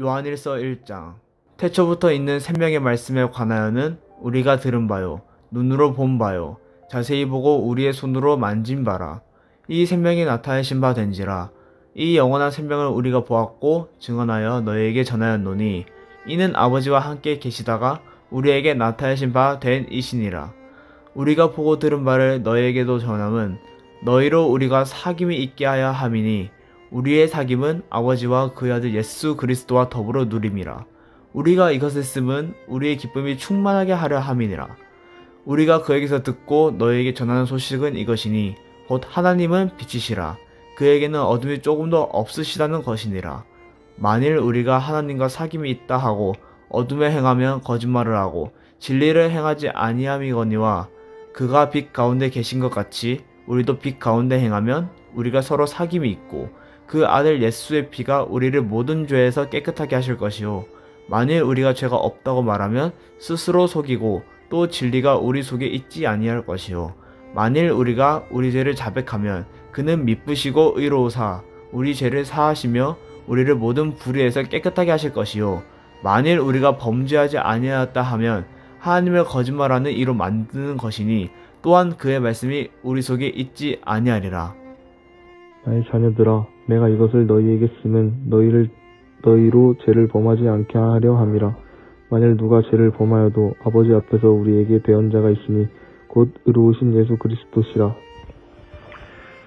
요한일서 1장. 태초부터 있는 생명의 말씀에 관하여는 우리가 들은 바요, 눈으로 본 바요, 자세히 보고 우리의 손으로 만진 바라. 이 생명이 나타내신 바 된지라. 이 영원한 생명을 우리가 보았고 증언하여 너희에게 전하였노니 이는 아버지와 함께 계시다가 우리에게 나타내신 바 된 이시니라. 우리가 보고 들은 바를 너희에게도 전함은 너희로 우리가 사귐이 있게 하여 함이니 우리의 사귐은 아버지와 그의 아들 예수 그리스도와 더불어 누림이라. 우리가 이것을 쓰면 우리의 기쁨이 충만하게 하려 함이니라. 우리가 그에게서 듣고 너희에게 전하는 소식은 이것이니 곧 하나님은 빛이시라. 그에게는 어둠이 조금도 없으시다는 것이니라. 만일 우리가 하나님과 사귐이 있다 하고 어둠에 행하면 거짓말을 하고 진리를 행하지 아니함이거니와 그가 빛 가운데 계신 것 같이 우리도 빛 가운데 행하면 우리가 서로 사귐이 있고 그 아들 예수의 피가 우리를 모든 죄에서 깨끗하게 하실 것이요 만일 우리가 죄가 없다고 말하면 스스로 속이고 또 진리가 우리 속에 있지 아니할 것이요 만일 우리가 우리 죄를 자백하면 그는 미쁘시고 의로우사 우리 죄를 사하시며 우리를 모든 불의에서 깨끗하게 하실 것이요 만일 우리가 범죄하지 아니하였다 하면 하나님을 거짓말하는 이로 만드는 것이니 또한 그의 말씀이 우리 속에 있지 아니하리라. 나의 자녀들아, 내가 이것을 너희에게 쓰면 너희로 죄를 범하지 않게 하려 함이라. 만일 누가 죄를 범하여도 아버지 앞에서 우리에게 배운 자가 있으니 곧 의로우신 예수 그리스도시라.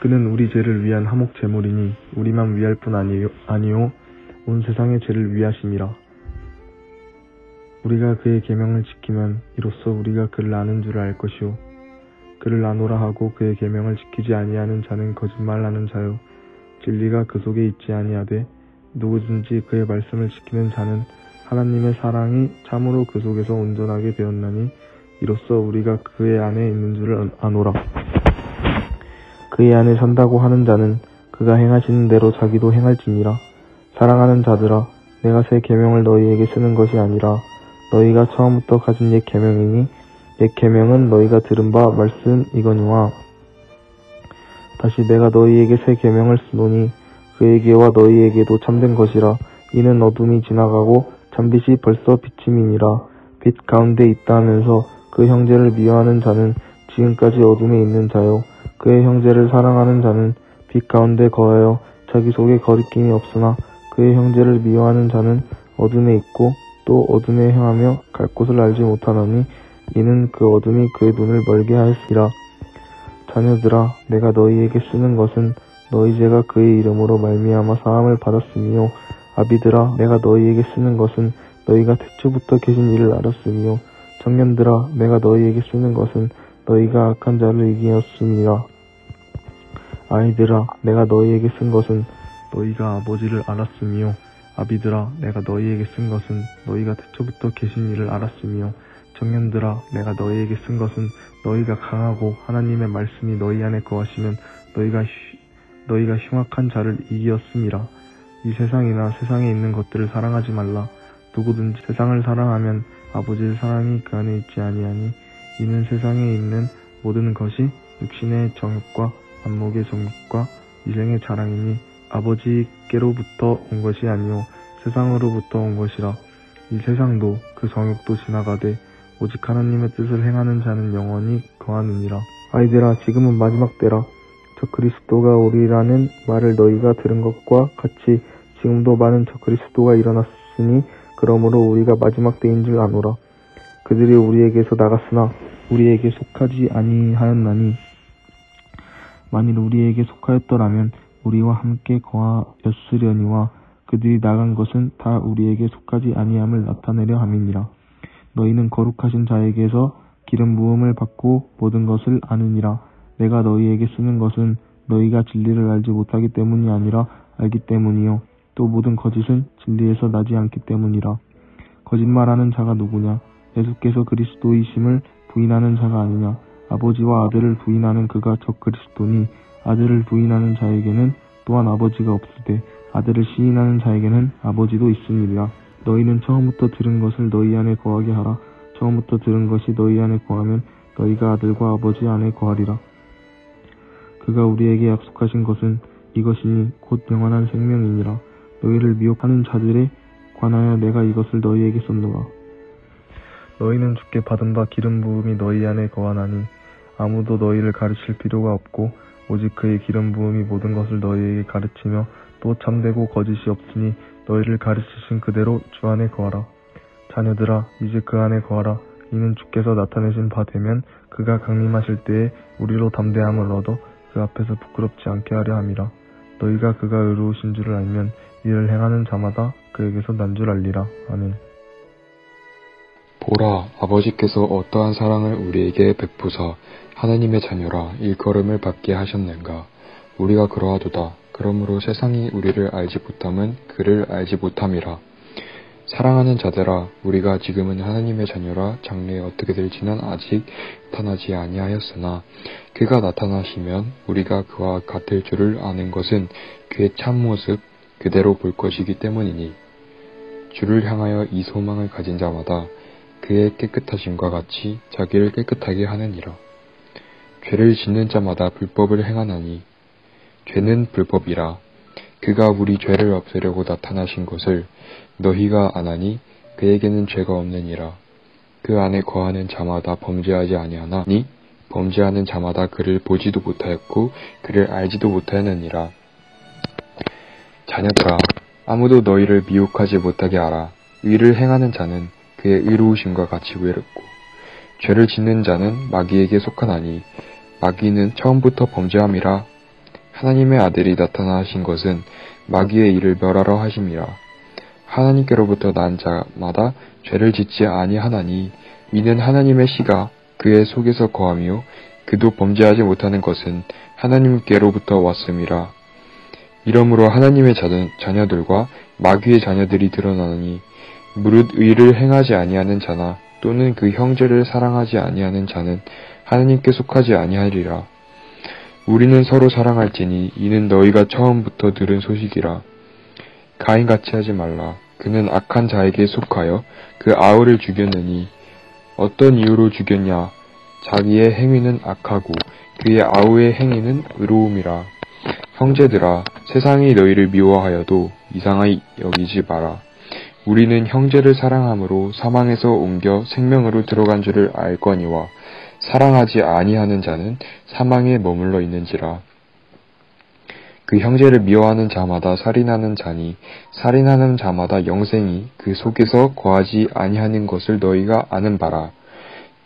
그는 우리 죄를 위한 화목 제물이니 우리만 위할 뿐 아니요 온 세상의 죄를 위하심이라. 우리가 그의 계명을 지키면 이로써 우리가 그를 아는 줄 알 것이요 그를 아노라 하고 그의 계명을 지키지 아니하는 자는 거짓말하는 자요 진리가 그 속에 있지 아니하되 누구든지 그의 말씀을 지키는 자는 하나님의 사랑이 참으로 그 속에서 온전하게 되었나니 이로써 우리가 그의 안에 있는 줄을 아노라. 그의 안에 산다고 하는 자는 그가 행하시는 대로 자기도 행할지니라. 사랑하는 자들아, 내가 새 계명을 너희에게 쓰는 것이 아니라 너희가 처음부터 가진 옛 계명이니 옛 계명은 너희가 들은 바 말씀이거니와 다시 내가 너희에게 새 계명을 쓰노니 그에게와 너희에게도 참된 것이라. 이는 어둠이 지나가고 참빛이 벌써 비침이니라. 빛 가운데 있다 하면서 그 형제를 미워하는 자는 지금까지 어둠에 있는 자요 그의 형제를 사랑하는 자는 빛 가운데 거하여 자기 속에 거리낌이 없으나 그의 형제를 미워하는 자는 어둠에 있고 또 어둠에 행하며 갈 곳을 알지 못하노니 이는 그 어둠이 그의 눈을 멀게 하였으리라. 자녀들아, 내가 너희에게 쓰는 것은 너희 죄가 그의 이름으로 말미암아 사함을 받았으며 아비들아, 내가 너희에게 쓰는 것은 너희가 태초부터 계신 이를 알았으며 청년들아, 내가 너희에게 쓰는 것은 너희가 악한 자를 이기었음이라. 아이들아, 내가 너희에게 쓴 것은 너희가 아버지를 알았으며 아비들아, 내가 너희에게 쓴 것은 너희가 태초부터 계신 이를 알았으며 청년들아, 내가 너희에게 쓴 것은 너희가 강하고 하나님의 말씀이 너희 안에 거하시면 너희가 흉악한 자를 이기었음이라. 이 세상이나 세상에 있는 것들을 사랑하지 말라. 누구든지 세상을 사랑하면 아버지의 사랑이 그 안에 있지 아니하니 이는 세상에 있는 모든 것이 육신의 정욕과 안목의 정욕과 이생의 자랑이니 아버지께로부터 온 것이 아니요 세상으로부터 온 것이라. 이 세상도 그 정욕도 지나가되 오직 하나님의 뜻을 행하는 자는 영원히 거하느니라. 아이들아, 지금은 마지막 때라. 저 그리스도가 오리라는 말을 너희가 들은 것과 같이 지금도 많은 저 그리스도가 일어났으니 그러므로 우리가 마지막 때인 줄 아노라. 그들이 우리에게서 나갔으나 우리에게 속하지 아니하였나니 만일 우리에게 속하였더라면 우리와 함께 거하였으려니와 그들이 나간 것은 다 우리에게 속하지 아니함을 나타내려 함이니라. 너희는 거룩하신 자에게서 기름 부음을 받고 모든 것을 아느니라. 내가 너희에게 쓰는 것은 너희가 진리를 알지 못하기 때문이 아니라 알기 때문이요 또 모든 거짓은 진리에서 나지 않기 때문이라. 거짓말하는 자가 누구냐? 예수께서 그리스도이심을 부인하는 자가 아니냐? 아버지와 아들을 부인하는 그가 저 그리스도니 아들을 부인하는 자에게는 또한 아버지가 없으되 아들을 시인하는 자에게는 아버지도 있으니라. 너희는 처음부터 들은 것을 너희 안에 거하게 하라. 처음부터 들은 것이 너희 안에 거하면 너희가 아들과 아버지 안에 거하리라. 그가 우리에게 약속하신 것은 이것이니 곧 영원한 생명이니라. 너희를 미혹하는 자들의 관하여 내가 이것을 너희에게 썼노라. 너희는 주께 받은 바 기름 부음이 너희 안에 거하나니 아무도 너희를 가르칠 필요가 없고 오직 그의 기름 부음이 모든 것을 너희에게 가르치며 또 참되고 거짓이 없으니 너희를 가르치신 그대로 주 안에 거하라. 자녀들아 이제 그 안에 거하라. 이는 주께서 나타내신 바 되면 그가 강림하실 때에 우리로 담대함을 얻어 그 앞에서 부끄럽지 않게 하려 함이라. 너희가 그가 의로우신 줄을 알면 이를 행하는 자마다 그에게서 난 줄 알리라. 아멘. 보라, 아버지께서 어떠한 사랑을 우리에게 베푸사 하나님의 자녀라 일컬음을 받게 하셨는가. 우리가 그러하도다. 그러므로 세상이 우리를 알지 못함은 그를 알지 못함이라. 사랑하는 자들아, 우리가 지금은 하나님의 자녀라 장래에 어떻게 될지는 아직 나타나지 아니하였으나 그가 나타나시면 우리가 그와 같을 줄을 아는 것은 그의 참모습 그대로 볼 것이기 때문이니 주를 향하여 이 소망을 가진 자마다 그의 깨끗하심과 같이 자기를 깨끗하게 하느니라. 죄를 짓는 자마다 불법을 행하나니 죄는 불법이라. 그가 우리 죄를 없애려고 나타나신 것을 너희가 아나니 그에게는 죄가 없느니라. 그 안에 거하는 자마다 범죄하지 아니하나니 범죄하는 자마다 그를 보지도 못하였고 그를 알지도 못하였느니라. 자녀들아, 아무도 너희를 미혹하지 못하게 하라. 의를 행하는 자는 그의 의로우심과 같이 외롭고 죄를 짓는 자는 마귀에게 속하나니 마귀는 처음부터 범죄함이라. 하나님의 아들이 나타나신 것은 마귀의 일을 멸하러 하심이라. 하나님께로부터 난 자마다 죄를 짓지 아니하나니 이는 하나님의 씨가 그의 속에서 거하며 그도 범죄하지 못하는 것은 하나님께로부터 왔음이라. 이러므로 하나님의 자녀들과 마귀의 자녀들이 드러나니 무릇 의를 행하지 아니하는 자나 또는 그 형제를 사랑하지 아니하는 자는 하나님께 속하지 아니하리라. 우리는 서로 사랑할지니 이는 너희가 처음부터 들은 소식이라. 가인같이 하지 말라. 그는 악한 자에게 속하여 그 아우를 죽였느니 어떤 이유로 죽였냐. 자기의 행위는 악하고 그의 아우의 행위는 의로움이라. 형제들아, 세상이 너희를 미워하여도 이상하게 여기지 마라. 우리는 형제를 사랑함으로 사망에서 옮겨 생명으로 들어간 줄을 알거니와 사랑하지 아니하는 자는 사망에 머물러 있는지라. 그 형제를 미워하는 자마다 살인하는 자니 살인하는 자마다 영생이 그 속에서 거하지 아니하는 것을 너희가 아는 바라.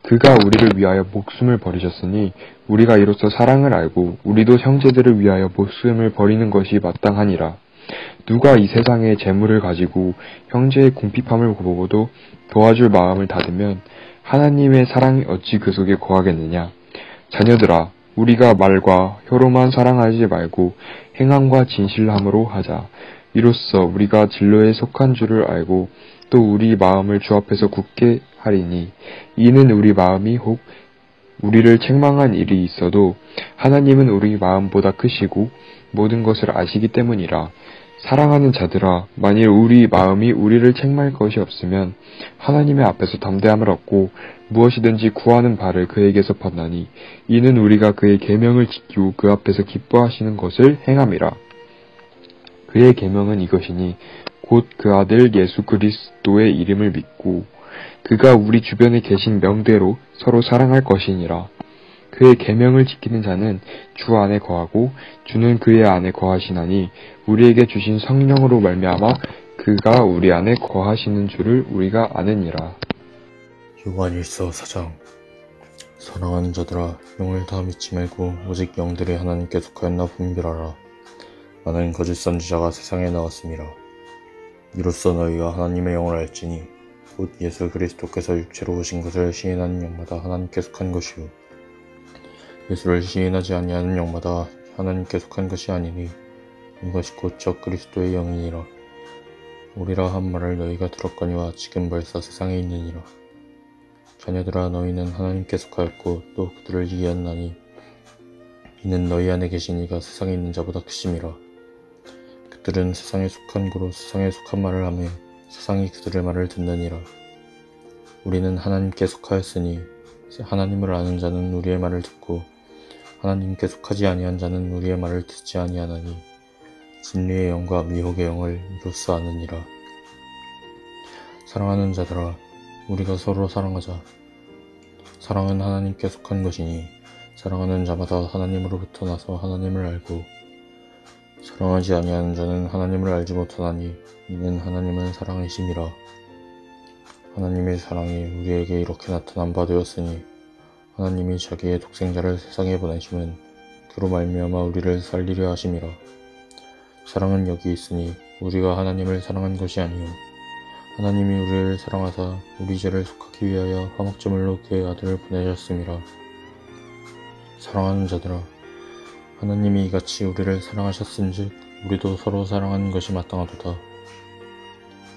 그가 우리를 위하여 목숨을 버리셨으니 우리가 이로써 사랑을 알고 우리도 형제들을 위하여 목숨을 버리는 것이 마땅하니라. 누가 이 세상의 재물을 가지고 형제의 궁핍함을 보고도 도와줄 마음을 닫으면 하나님의 사랑이 어찌 그 속에 거하겠느냐. 자녀들아, 우리가 말과 혀로만 사랑하지 말고 행함과 진실함으로 하자. 이로써 우리가 진로에 속한 줄을 알고 또 우리 마음을 주 앞에서 굳게 하리니 이는 우리 마음이 혹 우리를 책망한 일이 있어도 하나님은 우리 마음보다 크시고 모든 것을 아시기 때문이라. 사랑하는 자들아, 만일 우리 마음이 우리를 책망할 것이 없으면 하나님의 앞에서 담대함을 얻고 무엇이든지 구하는 바를 그에게서 받나니 이는 우리가 그의 계명을 지키고 그 앞에서 기뻐하시는 것을 행함이라. 그의 계명은 이것이니 곧 그 아들 예수 그리스도의 이름을 믿고 그가 우리 주변에 계신 명대로 서로 사랑할 것이니라. 그의 계명을 지키는 자는 주 안에 거하고 주는 그의 안에 거하시나니 우리에게 주신 성령으로 말미암아 그가 우리 안에 거하시는 줄을 우리가 아느니라. 요한일서 4장. 사랑하는 자들아, 영을 다 믿지 말고 오직 영들의 하나님께 속하였나 분별하라. 나는 거짓 선지자가 세상에 나왔음이라. 이로써 너희가 하나님의 영을 알지니 곧 예수 그리스도께서 육체로 오신 것을 시인하는 영마다 하나님께 속한 것이요 예수를 시인하지 아니하는 영마다 하나님께 속한 것이 아니니 이것이 곧 적 그리스도의 영이니라. 오리라 한 말을 너희가 들었거니와 지금 벌써 세상에 있느니라. 자녀들아, 너희는 하나님께 속하였고 또 그들을 이해하나니 이는 너희 안에 계신 이가 세상에 있는 자보다 크심이라. 그들은 세상에 속한 고로 세상에 속한 말을 하며 세상이 그들의 말을 듣느니라. 우리는 하나님께 속하였으니 하나님을 아는 자는 우리의 말을 듣고 하나님께 속하지 아니한 자는 우리의 말을 듣지 아니하나니 진리의 영과 미혹의 영을 이로써 아느니라. 사랑하는 자들아, 우리가 서로 사랑하자. 사랑은 하나님께 속한 것이니 사랑하는 자마다 하나님으로부터 나서 하나님을 알고, 사랑하지 아니하는 자는 하나님을 알지 못하나니 이는 하나님은 사랑이심이라. 하나님의 사랑이 우리에게 이렇게 나타난 바 되었으니 하나님이 자기의 독생자를 세상에 보내심은 그로 말미암아 우리를 살리려 하심이라. 사랑은 여기 있으니 우리가 하나님을 사랑한 것이 아니요 하나님이 우리를 사랑하사 우리 죄를 속하기 위하여 화목제물로 그의 아들을 보내셨음이라. 사랑하는 자들아, 하나님이 이같이 우리를 사랑하셨은즉 우리도 서로 사랑하는 것이 마땅하도다.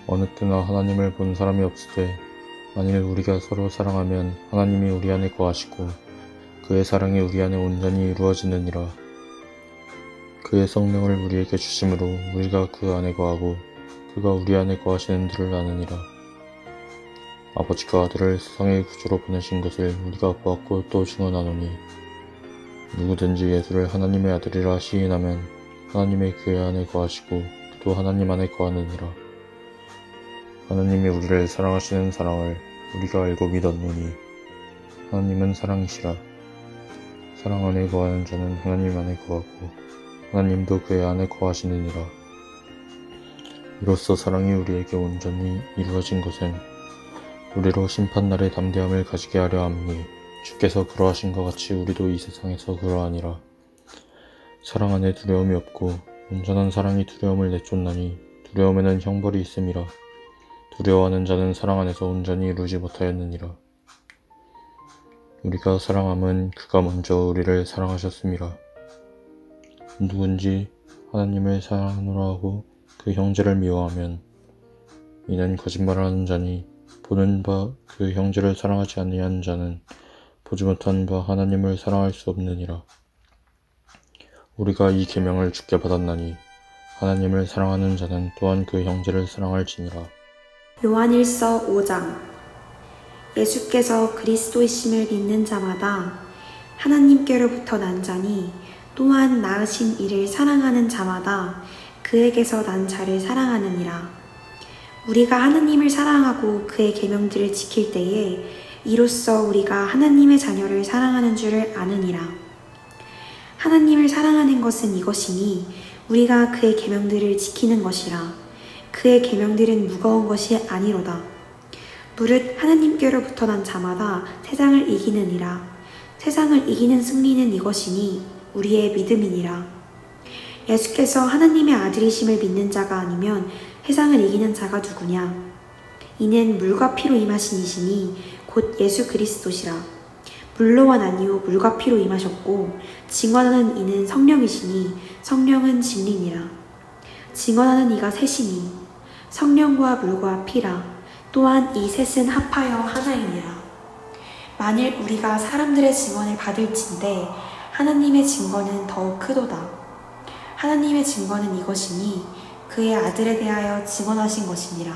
어느 때나 하나님을 본 사람이 없을 때 만일 우리가 서로 사랑하면 하나님이 우리 안에 거하시고 그의 사랑이 우리 안에 온전히 이루어지느니라. 그의 성령을 우리에게 주심으로 우리가 그 안에 거하고 그가 우리 안에 거하시는 줄을 아느니라. 아버지가 아들을 세상의 구주로 보내신 것을 우리가 보았고 또 증언하노니 누구든지 예수를 하나님의 아들이라 시인하면 하나님의 그의 안에 거하시고 그도 하나님 안에 거하느니라. 하나님이 우리를 사랑하시는 사랑을 우리가 알고 믿었노니 하나님은 사랑이시라. 사랑 안에 거하는 자는 하나님 안에 거하고 하나님도 그의 안에 거하시느니라. 이로써 사랑이 우리에게 온전히 이루어진 것은 우리로 심판날의 담대함을 가지게 하려 함이니 주께서 그러하신 것 같이 우리도 이 세상에서 그러하니라. 사랑 안에 두려움이 없고 온전한 사랑이 두려움을 내쫓나니 두려움에는 형벌이 있음이라. 두려워하는 자는 사랑 안에서 온전히 이루지 못하였느니라. 우리가 사랑함은 그가 먼저 우리를 사랑하셨음이라. 누군지 하나님을 사랑하노라 하고 그 형제를 미워하면 이는 거짓말하는 자니 보는 바 그 형제를 사랑하지 아니하는 자는 보지 못한 바 하나님을 사랑할 수 없느니라. 우리가 이 계명을 주께 받았나니 하나님을 사랑하는 자는 또한 그 형제를 사랑할지니라. 요한일서 5장. 예수께서 그리스도이심을 믿는 자마다 하나님께로부터 난 자니 또한 낳으신 이를 사랑하는 자마다 그에게서 난 자를 사랑하느니라. 우리가 하나님을 사랑하고 그의 계명들을 지킬 때에 이로써 우리가 하나님의 자녀를 사랑하는 줄을 아느니라. 하나님을 사랑하는 것은 이것이니 우리가 그의 계명들을 지키는 것이라. 그의 계명들은 무거운 것이 아니로다. 무릇 하나님께로부터 난 자마다 세상을 이기느니라. 세상을 이기는 승리는 이것이니 우리의 믿음이니라. 예수께서 하나님의 아들이심을 믿는 자가 아니면 세상을 이기는 자가 누구냐? 이는 물과 피로 임하신 이시니 곧 예수 그리스도시라. 물로와 아니요 물과 피로 임하셨고 증언하는 이는 성령이시니 성령은 진리니라. 증언하는 이가 셋이니 성령과 물과 피라. 또한 이 셋은 합하여 하나이니라. 만일 우리가 사람들의 증언을 받을진대 하나님의 증거는 더욱 크도다. 하나님의 증거는 이것이니 그의 아들에 대하여 증언하신 것이니라.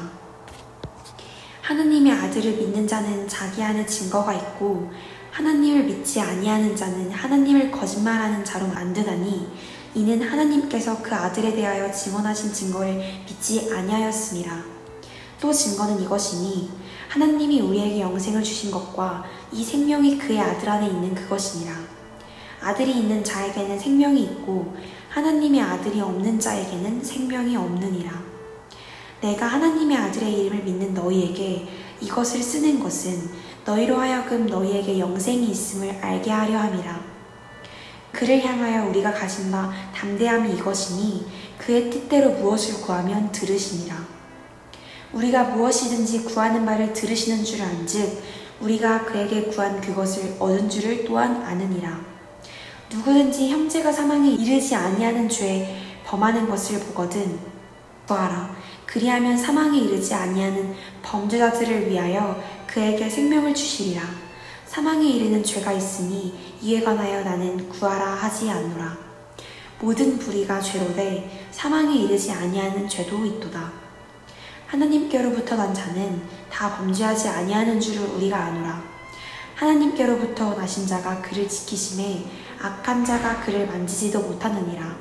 하나님의 아들을 믿는 자는 자기 안에 증거가 있고 하나님을 믿지 아니하는 자는 하나님을 거짓말하는 자로 만드나니 이는 하나님께서 그 아들에 대하여 증언하신 증거를 믿지 아니하였음이라. 또 증거는 이것이니 하나님이 우리에게 영생을 주신 것과 이 생명이 그의 아들 안에 있는 그것이니라. 아들이 있는 자에게는 생명이 있고 하나님의 아들이 없는 자에게는 생명이 없느니라. 내가 하나님의 아들의 이름을 믿는 너희에게 이것을 쓰는 것은 너희로 하여금 너희에게 영생이 있음을 알게 하려 함이라. 그를 향하여 우리가 가진 바 담대함이 이것이니 그의 뜻대로 무엇을 구하면 들으시니라. 우리가 무엇이든지 구하는 바를 들으시는 줄 안즉 우리가 그에게 구한 그것을 얻은 줄을 또한 아느니라. 누구든지 형제가 사망에 이르지 아니하는 죄에 범하는 것을 보거든 구하라. 그리하면 사망에 이르지 아니하는 범죄자들을 위하여 그에게 생명을 주시리라. 사망에 이르는 죄가 있으니 이에 관하여 나는 구하라 하지 않노라. 모든 불의가 죄로되 사망에 이르지 아니하는 죄도 있도다. 하나님께로부터 난 자는 다 범죄하지 아니하는 줄을 우리가 아노라. 하나님께로부터 나신 자가 그를 지키심에 악한 자가 그를 만지지도 못하느니라.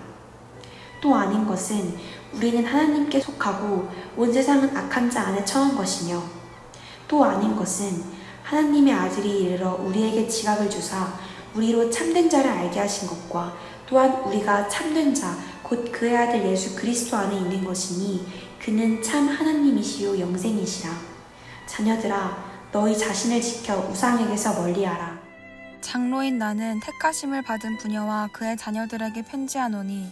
또 아는 것은 우리는 하나님께 속하고 온 세상은 악한 자 안에 처한 것이며 또 아닌 것은 하나님의 아들이 이르러 우리에게 지각을 주사 우리로 참된 자를 알게 하신 것과 또한 우리가 참된 자 곧 그의 아들 예수 그리스도 안에 있는 것이니 그는 참 하나님이시요 영생이시라. 자녀들아 너희 자신을 지켜 우상에게서 멀리하라. 장로인 나는 택하심을 받은 부녀와 그의 자녀들에게 편지하노니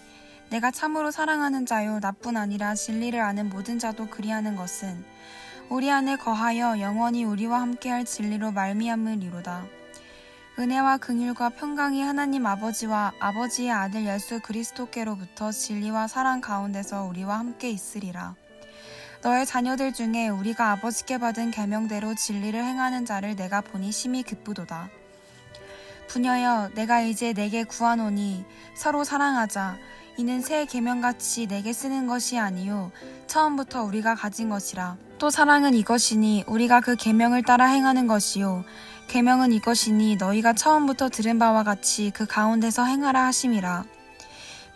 내가 참으로 사랑하는 자요 나뿐 아니라 진리를 아는 모든 자도 그리하는 것은 우리 안에 거하여 영원히 우리와 함께할 진리로 말미암으리로다. 은혜와 긍휼과 평강이 하나님 아버지와 아버지의 아들 예수 그리스도께로부터 진리와 사랑 가운데서 우리와 함께 있으리라. 너의 자녀들 중에 우리가 아버지께 받은 계명대로 진리를 행하는 자를 내가 보니 심히 기쁘도다. 부녀여 내가 이제 내게 구하노니 서로 사랑하자. 이는 새 계명같이 내게 쓰는 것이 아니요 처음부터 우리가 가진 것이라. 또 사랑은 이것이니 우리가 그 계명을 따라 행하는 것이요 계명은 이것이니 너희가 처음부터 들은 바와 같이 그 가운데서 행하라 하심이라.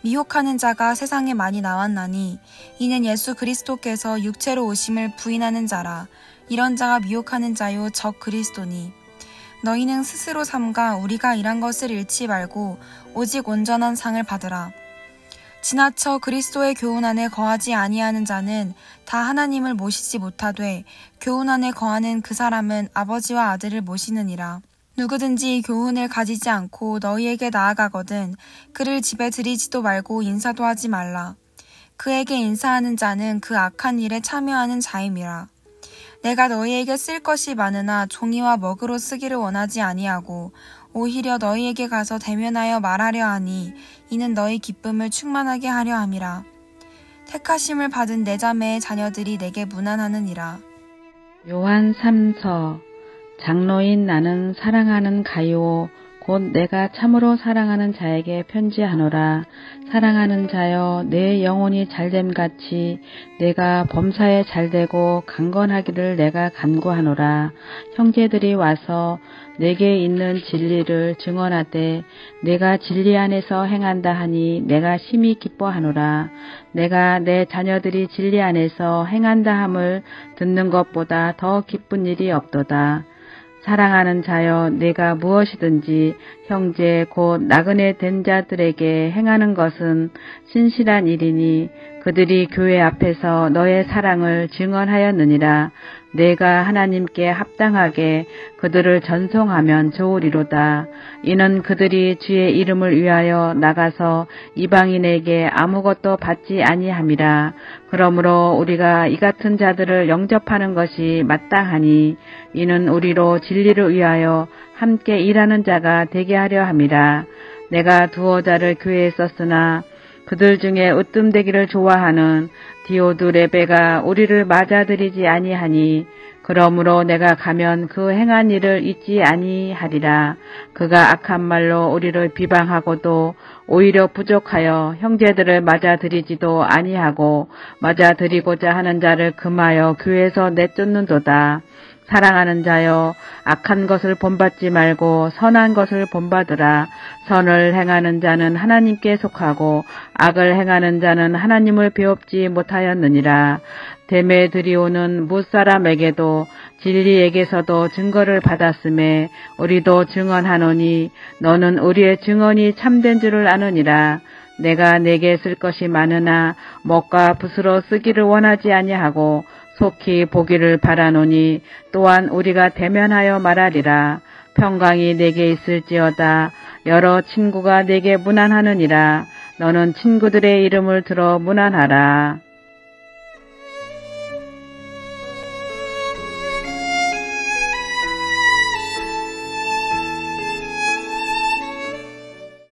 미혹하는 자가 세상에 많이 나왔나니 이는 예수 그리스도께서 육체로 오심을 부인하는 자라. 이런 자가 미혹하는 자요 적 그리스도니 너희는 스스로 삼가 우리가 일한 것을 잃지 말고 오직 온전한 상을 받으라. 지나쳐 그리스도의 교훈 안에 거하지 아니하는 자는 다 하나님을 모시지 못하되 교훈 안에 거하는 그 사람은 아버지와 아들을 모시느니라. 누구든지 교훈을 가지지 않고 너희에게 나아가거든 그를 집에 들이지도 말고 인사도 하지 말라. 그에게 인사하는 자는 그 악한 일에 참여하는 자임이라. 내가 너희에게 쓸 것이 많으나 종이와 먹으로 쓰기를 원하지 아니하고 오히려 너희에게 가서 대면하여 말하려 하니 이는 너희 기쁨을 충만하게 하려 함이라. 택하심을 받은 내 자매의 자녀들이 내게 문안하느니라. 요한 3서 장로인 나는 사랑하는 가요 곧 내가 참으로 사랑하는 자에게 편지하노라. 사랑하는 자여 내 영혼이 잘됨같이 내가 범사에 잘되고 강건하기를 내가 간구하노라. 형제들이 와서 내게 있는 진리를 증언하되 내가 진리 안에서 행한다 하니 내가 심히 기뻐하노라. 내가 내 자녀들이 진리 안에서 행한다 함을 듣는 것보다 더 기쁜 일이 없도다. 사랑하는 자여 내가 무엇이든지 형제 곧 나그네 된 자들에게 행하는 것은 신실한 일이니 그들이 교회 앞에서 너의 사랑을 증언하였느니라. 내가 하나님께 합당하게 그들을 전송하면 좋으리로다. 이는 그들이 주의 이름을 위하여 나가서 이방인에게 아무것도 받지 아니함이라. 그러므로 우리가 이 같은 자들을 영접하는 것이 마땅하니 이는 우리로 진리를 위하여 함께 일하는 자가 되게 하려 함이라. 내가 두어 자를 교회에 썼으나 그들 중에 으뜸되기를 좋아하는 디오드레베가 우리를 맞아들이지 아니하니 그러므로 내가 가면 그 행한 일을 잊지 아니하리라. 그가 악한 말로 우리를 비방하고도 오히려 부족하여 형제들을 맞아들이지도 아니하고 맞아들이고자 하는 자를 금하여 교회에서 내쫓는도다. 사랑하는 자여 악한 것을 본받지 말고 선한 것을 본받으라. 선을 행하는 자는 하나님께 속하고 악을 행하는 자는 하나님을 배웁지 못하였느니라. 데메드리오는 무사람에게도 진리에게서도 증거를 받았음에 우리도 증언하노니 너는 우리의 증언이 참된 줄을 아느니라. 내가 내게 쓸 것이 많으나 먹과 붓으로 쓰기를 원하지 아니하고 속히 보기를 바라노니 또한 우리가 대면하여 말하리라. 평강이 내게 있을지어다. 여러 친구가 내게 문안하느니라. 너는 친구들의 이름을 들어 문안하라.